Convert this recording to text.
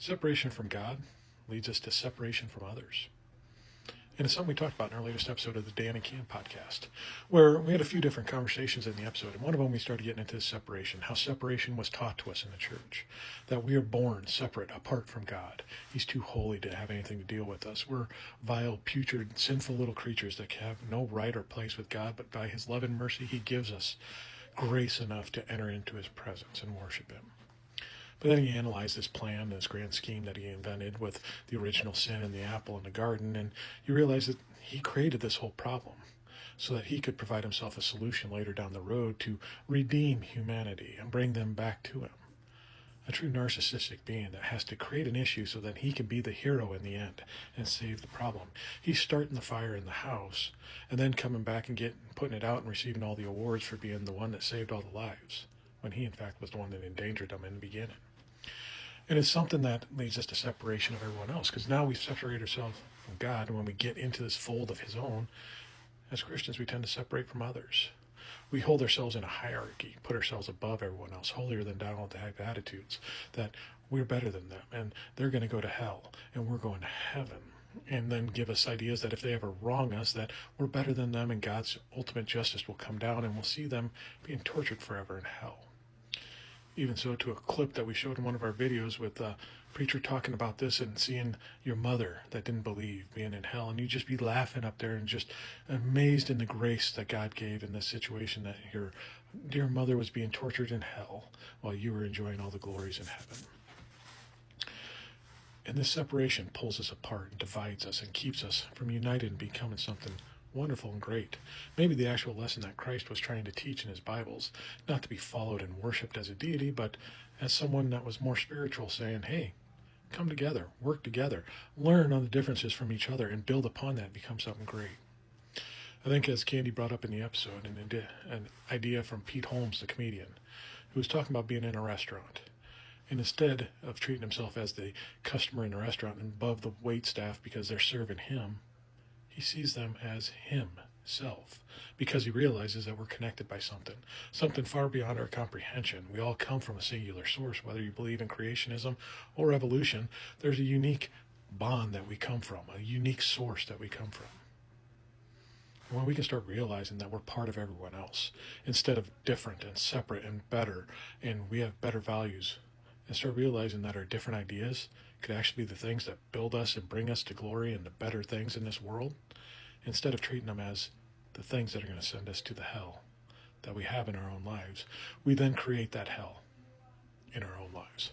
Separation from God leads us to separation from others. And it's something we talked about in our latest episode of the Dan and Cam podcast, where we had a few different conversations in the episode. And one of them, we started getting into separation, how separation was taught to us in the church, that we are born separate, apart from God. He's too holy to have anything to deal with us. We're vile, putrid, sinful little creatures that have no right or place with God, but by his love and mercy, he gives us grace enough to enter into his presence and worship him. But then he analyzed this plan, this grand scheme that he invented with the original sin and the apple in the garden, and you realize that he created this whole problem so that he could provide himself a solution later down the road to redeem humanity and bring them back to him. A true narcissistic being that has to create an issue so that he can be the hero in the end and save the problem. He's starting the fire in the house and then coming back and putting it out and receiving all the awards for being the one that saved all the lives, when he in fact was the one that endangered them in the beginning. And it's something that leads us to separation of everyone else, because now we separate ourselves from God, and when we get into this fold of his own, as Christians, we tend to separate from others. We hold ourselves in a hierarchy, put ourselves above everyone else, holier than thou type attitudes, that we're better than them, and they're going to go to hell, and we're going to heaven. And then give us ideas that if they ever wrong us, that we're better than them, and God's ultimate justice will come down, and we'll see them being tortured forever in hell. Even so, to a clip that we showed in one of our videos with a preacher talking about this and seeing your mother that didn't believe being in hell, and you just be laughing up there and just amazed in the grace that God gave in this situation, that your dear mother was being tortured in hell while you were enjoying all the glories in heaven. And this separation pulls us apart and divides us and keeps us from united and becoming something wonderful and great. Maybe the actual lesson that Christ was trying to teach in his Bibles, not to be followed and worshipped as a deity, but as someone that was more spiritual, saying, hey, come together, work together, learn on the differences from each other, and build upon that and become something great. I think, as Candy brought up in the episode, an idea from Pete Holmes, the comedian, who was talking about being in a restaurant. And instead of treating himself as the customer in the restaurant and above the wait staff because they're serving him, he sees them as himself, because he realizes that we're connected by something far beyond our comprehension. We all come from a singular source. Whether you believe in creationism or evolution, there's a unique bond that we come from, a unique source that we come from. And when we can start realizing that we're part of everyone else, instead of different and separate and better, and we have better values, and start realizing that our different ideas could actually be the things that build us and bring us to glory and the better things in this world, instead of treating them as the things that are going to send us to the hell that we have in our own lives, we then create that hell in our own lives.